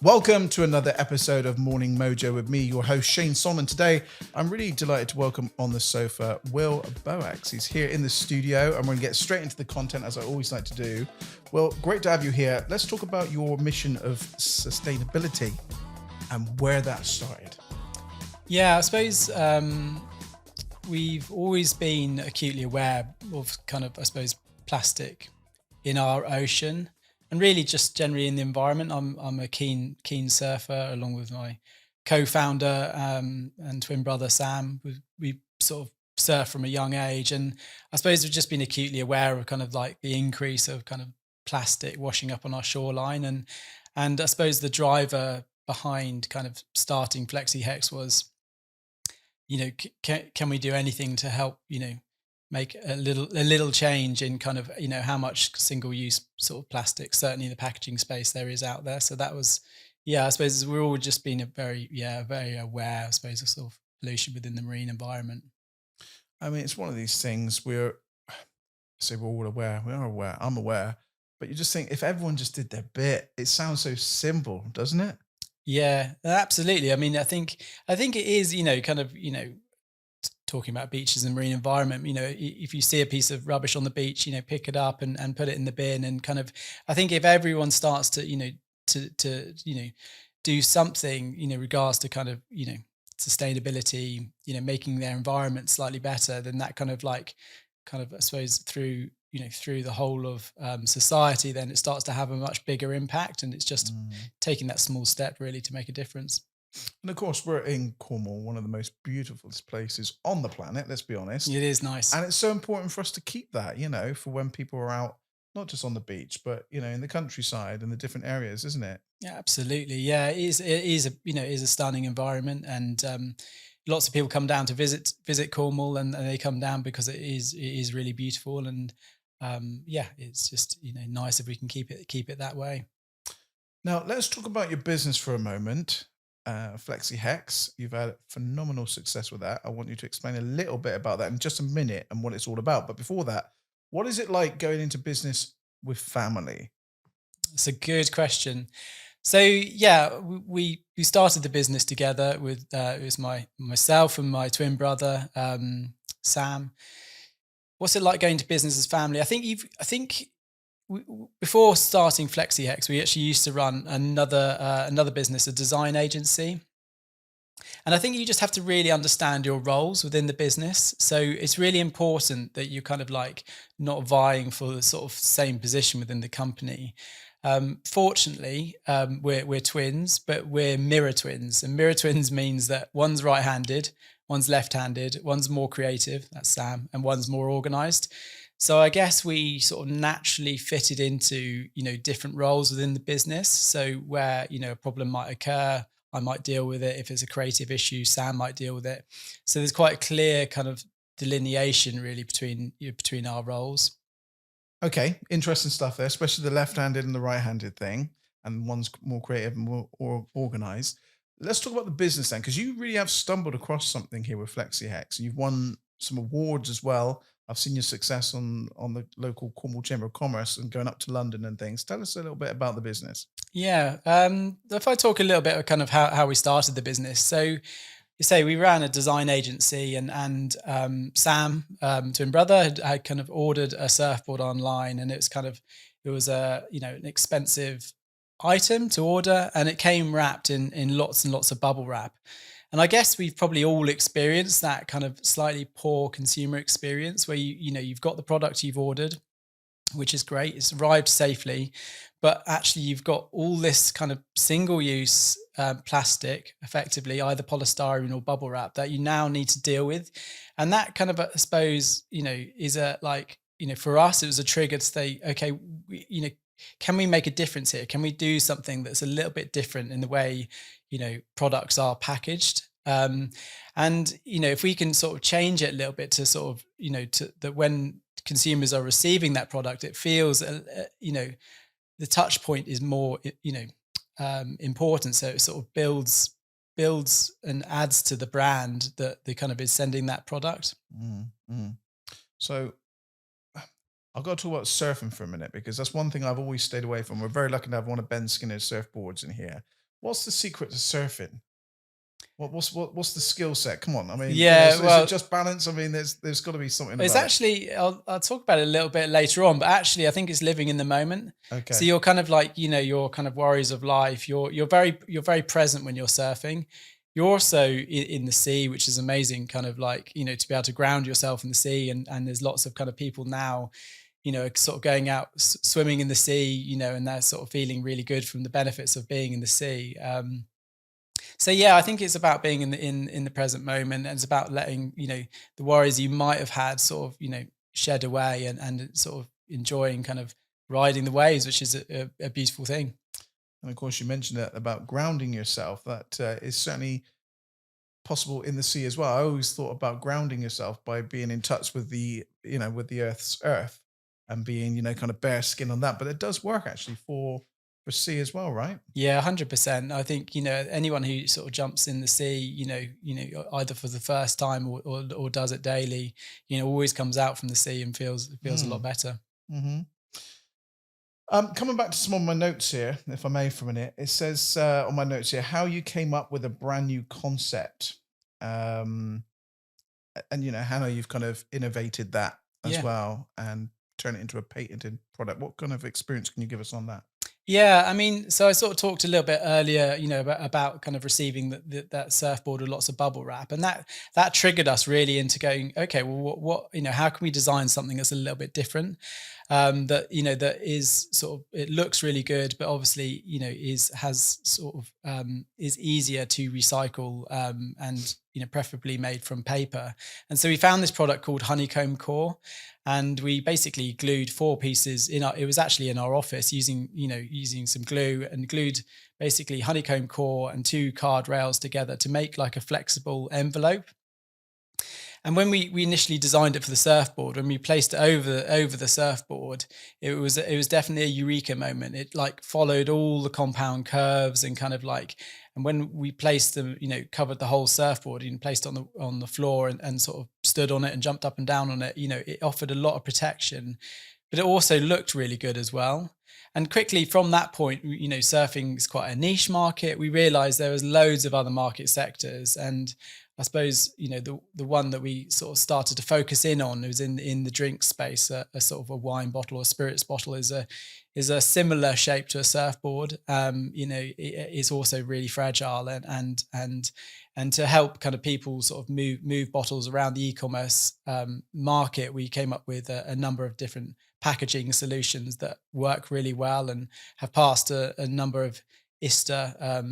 Welcome to another episode of Morning Mojo with me, your host Shane Solomon. Today, I'm really delighted to welcome on the sofa Will Boex. He's here in the studio, and we're going to get straight into the content as I always like to do. Will, great to have you here. Let's talk about your mission of sustainability and where that started. Yeah, I suppose we've always been acutely aware of plastic in our ocean and really just generally in the environment. I'm a keen surfer along with my co-founder and twin brother Sam. We sort of surf from a young age, and I suppose we've just been acutely aware of kind of like the increase of kind of plastic washing up on our shoreline, and I suppose the driver behind kind of starting Flexi Hex was, can we do anything to help, make a little change in kind of, how much single use sort of plastic, certainly in the packaging space, there is out there. So that was, yeah, I suppose we're all just being very aware, I suppose, of sort of pollution within the marine environment. I mean, it's one of these things I say we're all aware, we are aware, I'm aware, but you just think if everyone just did their bit, it sounds so simple, doesn't it? Yeah, absolutely. I mean, I think it is, talking about beaches and marine environment, if you see a piece of rubbish on the beach, pick it up and put it in the bin, and kind of, I think if everyone starts to, do something, regards to kind of, sustainability, making their environment slightly better, then that I suppose through the whole of society, then it starts to have a much bigger impact, and it's just Mm. taking that small step really to make a difference. And of course, we're in Cornwall, one of the most beautiful places on the planet, let's be honest. It is nice. And it's so important for us to keep that, for when people are out, not just on the beach, but, in the countryside and the different areas, isn't it? Yeah, absolutely. Yeah, it is a stunning environment, and lots of people come down to visit Cornwall, and they come down because it is really beautiful, and yeah, it's just nice if we can keep it that way. Now, let's talk about your business for a moment. Flexi Hex, you've had phenomenal success with that. I want you to explain a little bit about that in just a minute and what it's all about. But before that, what is it like going into business with family? It's a good question. So yeah, we started the business together with it was myself and my twin brother Sam. What's it like going to business as family? Before starting FlexiHex, we actually used to run another business, a design agency, and I think you just have to really understand your roles within the business. So it's really important that you're kind of like not vying for the sort of same position within the company. Fortunately, we're twins, but we're mirror twins, and mirror twins means that one's right-handed, one's left-handed, one's more creative, that's Sam, and one's more organized. So I guess we sort of naturally fitted into, different roles within the business. So where, a problem might occur, I might deal with it. If it's a creative issue, Sam might deal with it. So there's quite a clear kind of delineation really between our roles. Okay, interesting stuff there, especially the left-handed and the right-handed thing, and one's more creative and more organized. Let's talk about the business then, because you really have stumbled across something here with FlexiHex, and you've won some awards as well. I've seen your success on the local Cornwall Chamber of Commerce and going up to London and things. Tell us a little bit about the business. Yeah. If I talk a little bit of kind of how we started the business. So you say we ran a design agency, and Sam, twin brother, had kind of ordered a surfboard online, and it was a an expensive item to order, and it came wrapped in lots and lots of bubble wrap. And I guess we've probably all experienced that kind of slightly poor consumer experience where you've got the product you've ordered, which is great. It's arrived safely, but actually you've got all this kind of single-use plastic, effectively either polystyrene or bubble wrap, that you now need to deal with, and that kind of, I suppose, is a like, for us, it was a trigger to say, okay, can we make a difference here? Can we do something that's a little bit different in the way products are packaged? And if we can sort of change it a little bit to sort of to that when consumers are receiving that product, it feels the touch point is more important. So it sort of builds and adds to the brand that the kind of is sending that product. Mm, mm. So I've got to talk about surfing for a minute because that's one thing I've always stayed away from. We're very lucky to have one of Ben Skinner's surfboards in here. What's the secret to surfing? What's the skill set? Come on, I mean, Yeah, is it well, just balance? I mean, there's got to be something it's about it. actually I'll talk about it a little bit later on, but actually I think it's living in the moment. So Okay. you're kind of like, your kind of worries of life. You're very present when you're surfing. You're also in the sea, which is amazing, kind of like, to be able to ground yourself in the sea. And there's lots of kind of people now, sort of going out swimming in the sea, and they're sort of feeling really good from the benefits of being in the sea. So yeah, I think it's about being in the present moment, and it's about letting the worries you might have had sort of shed away, and sort of enjoying kind of riding the waves, which is a beautiful thing. And of course, you mentioned that about grounding yourself. That is certainly possible in the sea as well. I always thought about grounding yourself by being in touch with with the Earth's earth and being, kind of bare skin on that. But it does work actually for sea as well, right? Yeah, 100%. I think anyone who sort of jumps in the sea, either for the first time or does it daily, always comes out from the sea and feels a lot Mm. better. Hmm. Coming back to some of my notes here, if I may, for a minute, it says on my notes here how you came up with a brand new concept, um, and how you've kind of innovated that as Yeah. well and turn it into a patented product. What kind of experience can you give us on that? Yeah, I mean, so I sort of talked a little bit earlier, about kind of receiving that surfboard with lots of bubble wrap, and that triggered us really into going, okay, well, how can we design something that's a little bit different, that is sort of, it looks really good, but obviously, is has sort of is easier to recycle, and preferably made from paper, and so we found this product called Honeycomb Core, and we basically glued four pieces in our, it was actually in our office, using some glue, and glued basically honeycomb core and two card rails together to make like a flexible envelope. And when we initially designed it for the surfboard, when we placed it over the surfboard, it was definitely a eureka moment. It like followed all the compound curves and kind of like, and when we placed them, covered the whole surfboard and placed it on the floor, and sort of stood on it and jumped up and down on it, it offered a lot of protection, but it also looked really good as well. And quickly from that point, surfing is quite a niche market. We realized there was loads of other market sectors, and I suppose the one that we sort of started to focus in on was in the drink space. A sort of a wine bottle or spirits bottle is a similar shape to a surfboard. It is also really fragile, and to help kind of people sort of move bottles around the e-commerce market, we came up with a number of different packaging solutions that work really well and have passed a number of ISTA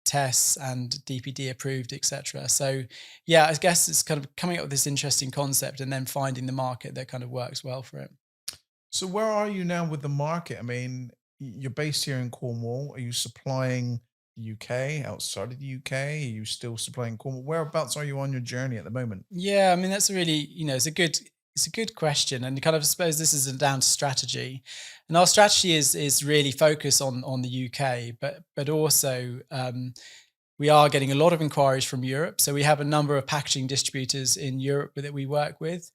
tests and DPD approved, etc. So yeah, I guess it's kind of coming up with this interesting concept and then finding the market that kind of works well for it. So where are you now with the market? I mean, you're based here in Cornwall. Are you supplying the UK, outside of the UK? Are you still supplying Cornwall? Whereabouts are you on your journey at the moment? Yeah, I mean that's a really, it's a good question, and kind of I suppose this is down to strategy, and our strategy is really focus on the UK, but also we are getting a lot of inquiries from Europe. So we have a number of packaging distributors in Europe that we work with.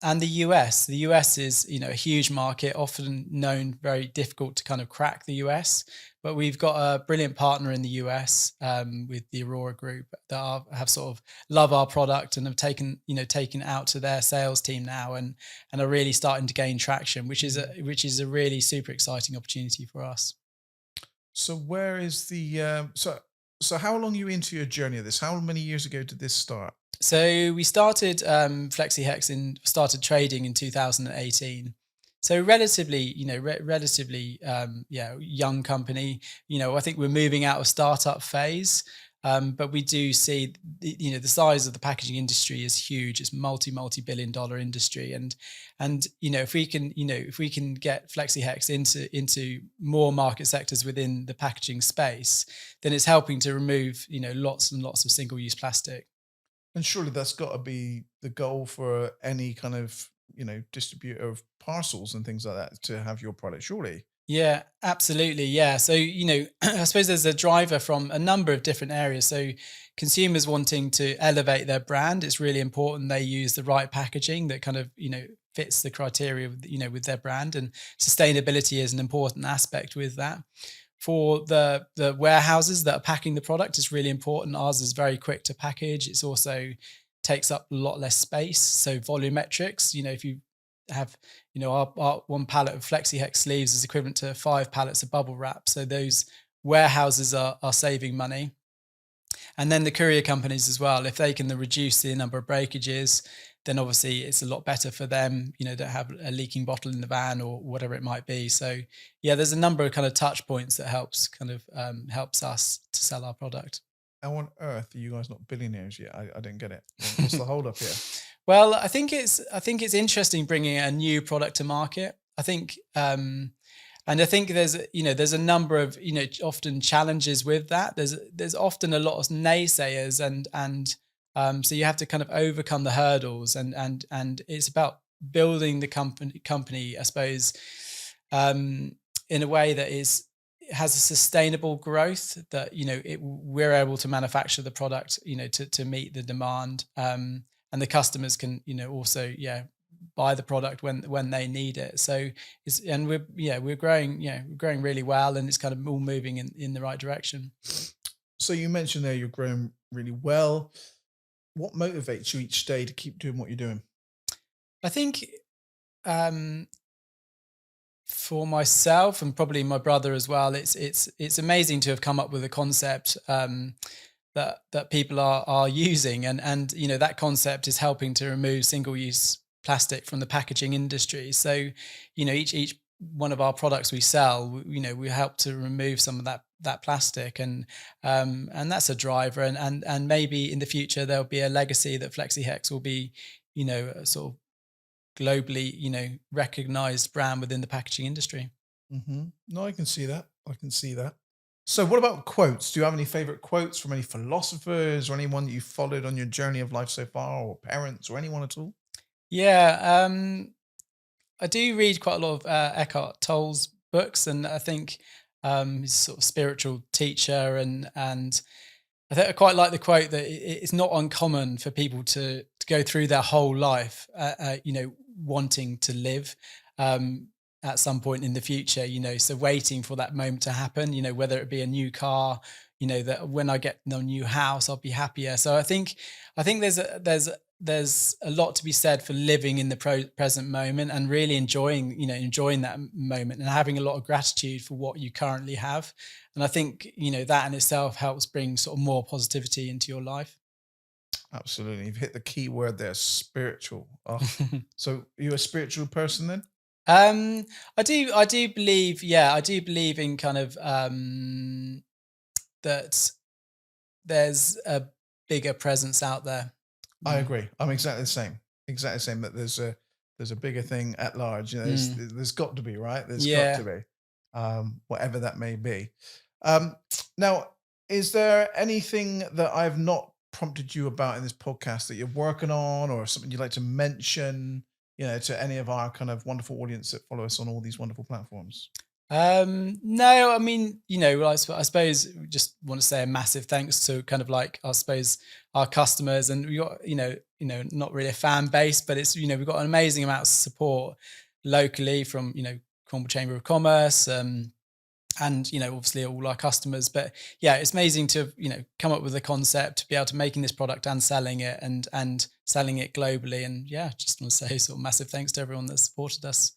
And the US. The US is, a huge market, often known very difficult to kind of crack the US. But we've got a brilliant partner in the US, with the Aurora Group that have sort of love our product and have taken it out to their sales team now, and are really starting to gain traction, which is a really super exciting opportunity for us. So where is the so how long are you into your journey of this? How many years ago did this start? So we started FlexiHex started trading in 2018. So relatively, yeah, young company. I think we're moving out of startup phase, but we do see, the size of the packaging industry is huge. It's multi-billion-dollar industry, and if we can get FlexiHex into more market sectors within the packaging space, then it's helping to remove lots and lots of single-use plastic. And surely that's got to be the goal for any kind of, distributor of parcels and things like that to have your product, surely. Yeah, absolutely. Yeah. So, I suppose there's a driver from a number of different areas. So, consumers wanting to elevate their brand, it's really important they use the right packaging that kind of, fits the criteria with their brand, and sustainability is an important aspect with that. for the warehouses that are packing the product, it's really important. Ours is very quick to package. It's also takes up a lot less space. So volumetrics, if you have, our one pallet of FlexiHex sleeves is equivalent to 5 pallets of bubble wrap. So those warehouses are saving money. And then the courier companies as well, if they can reduce the number of breakages, then obviously it's a lot better for them, to have a leaking bottle in the van or whatever it might be. So yeah, there's a number of kind of touch points that helps us to sell our product. How on earth are you guys not billionaires yet? I didn't get it. What's the hold up here? Well, I think it's interesting bringing a new product to market. I think, and I think there's a number of often challenges with that. There's often a lot of naysayers, and so you have to kind of overcome the hurdles, and it's about building the company, I suppose, in a way that has a sustainable growth, that we're able to manufacture the product to meet the demand, and the customers can also buy the product when they need it. So we're growing really well, and it's kind of all moving in the right direction. So you mentioned there you're growing really well. What motivates you each day to keep doing what you're doing? I think for myself and probably my brother as well, it's amazing to have come up with a concept that people are using, and that concept is helping to remove single-use plastic from the packaging industry. So each one of our products we sell, we help to remove some of that plastic, and that's a driver, and maybe in the future there'll be a legacy that FlexiHex will be a sort of globally recognized brand within the packaging industry. No, I can see that. So what about quotes? Do you have any favorite quotes from any philosophers or anyone that you followed on your journey of life so far, or parents, or anyone at all? Yeah, I do read quite a lot of Eckhart Tolle's books, and I think he's a sort of spiritual teacher, and I think I quite like the quote that it's not uncommon for people to go through their whole life, wanting to live at some point in the future, so waiting for that moment to happen, whether it be a new car, that when I get the new house, I'll be happier. So I think there's a lot to be said for living in the present moment, and really enjoying that moment, and having a lot of gratitude for what you currently have. And I think, that in itself helps bring sort of more positivity into your life. Absolutely. You've hit the key word there, spiritual. Oh, so you a spiritual person then? I do believe, I do believe in kind of that there's a bigger presence out there. I agree. I'm exactly the same. Exactly the same. That there's a bigger thing at large. There's got to be, right. There's got to be, whatever that may be. Now, is there anything that I've not prompted you about in this podcast that you're working on, or something you'd like to mention, to any of our kind of wonderful audience that follow us on all these wonderful platforms? No, I mean, I suppose we just want to say a massive thanks to kind of like, I suppose, our customers, and we got, not really a fan base, but it's, we've got an amazing amount of support locally from, Cornwall Chamber of Commerce, and obviously all our customers. But yeah, it's amazing to come up with a concept, to be able to making this product and selling it, and selling it globally. And yeah, just want to say sort of massive thanks to everyone that supported us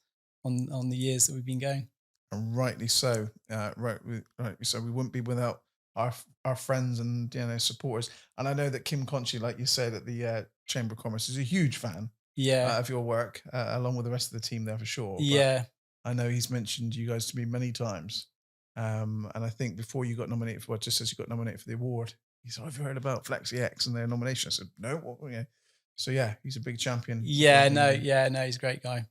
on the years that we've been going. And rightly so. Rightly so. We wouldn't be without our friends and supporters. And I know that Kim Conchi, like you said, at the Chamber of Commerce, is a huge fan of your work, along with the rest of the team there for sure. Yeah. But I know he's mentioned you guys to me many times. And I think before you got nominated for, just as you got nominated for the award, he said, "Have you heard about FlexiX and their nomination?" I said, "No, what?" Yeah. So yeah, he's a big champion. Yeah, no, he's a great guy.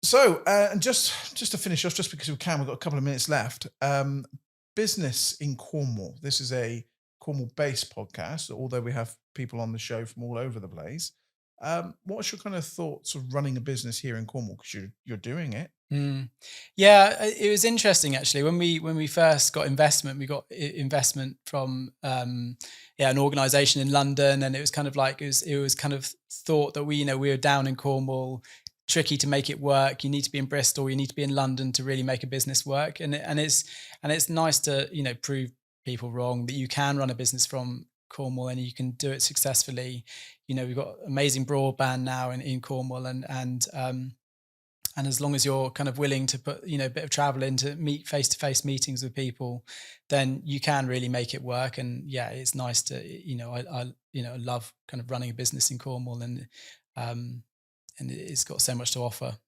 So and just to finish off, just because we've got a couple of minutes left. Business in Cornwall. This is a Cornwall-based podcast, although we have people on the show from all over the place. What's your kind of thoughts of running a business here in Cornwall? Because you're doing it. Yeah, it was interesting actually. When we first got investment, we got investment from an organisation in London, and it was kind of like it was kind of thought that we were down in Cornwall tricky to make it work. You need to be in Bristol, you need to be in London to really make a business work. And it's nice to, prove people wrong that you can run a business from Cornwall and you can do it successfully. We've got amazing broadband now in Cornwall, and as long as you're kind of willing to put, a bit of travel in to meet face-to-face meetings with people, then you can really make it work. And yeah, it's nice to, I love kind of running a business in Cornwall, and it's got so much to offer.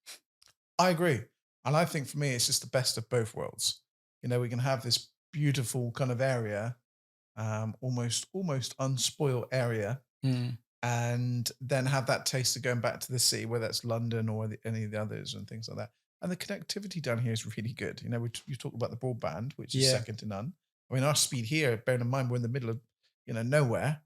I agree. And I think for me, it's just the best of both worlds. We can have this beautiful kind of area, almost unspoiled area, Mm. and then have that taste of going back to the city, whether that's London or any of the others and things like that. And the connectivity down here is really good. You talk about the broadband, which is Yeah. second to none. I mean, our speed here, bearing in mind we're in the middle of, nowhere,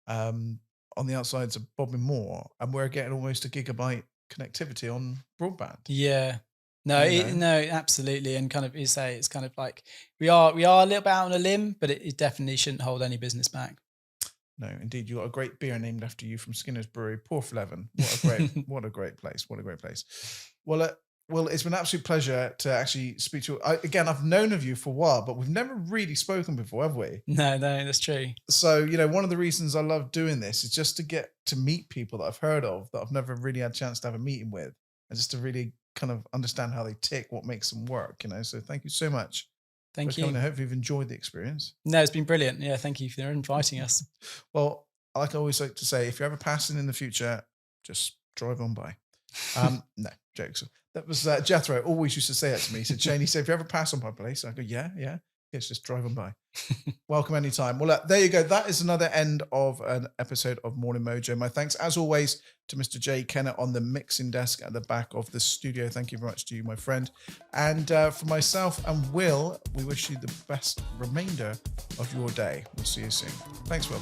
on the outsides of Bobbin Moor, and we're getting almost a gigabyte connectivity on broadband. Yeah. No, You know? no, absolutely. And kind of, you say, it's kind of like we are a little bit out on a limb, but it definitely shouldn't hold any business back. No, indeed, you got a great beer named after you from Skinner's Brewery, Porthleven. What a great, what a great place! What a great place. Well, it's been an absolute pleasure to actually speak to you. Again, I've known of you for a while, but we've never really spoken before, have we? No, that's true. So, one of the reasons I love doing this is just to get to meet people that I've heard of that I've never really had a chance to have a meeting with, and just to really kind of understand how they tick, what makes them work. So, thank you so much. Thank for coming. you. I hope you've enjoyed the experience. No, it's been brilliant. Yeah, thank you for inviting us. Well, like I always like to say, if you're ever passing in the future, just drive on by. No, jokes. That was Jethro always used to say that to me. He said, Shane, if you ever pass on my place, I go, yeah. It's just drive on by. Welcome anytime. Well, there you go. That is another end of an episode of Morning Mojo. My thanks, as always, to Mr. J. Kennett on the mixing desk at the back of the studio. Thank you very much to you, my friend. And for myself and Will, we wish you the best remainder of your day. We'll see you soon. Thanks, Will.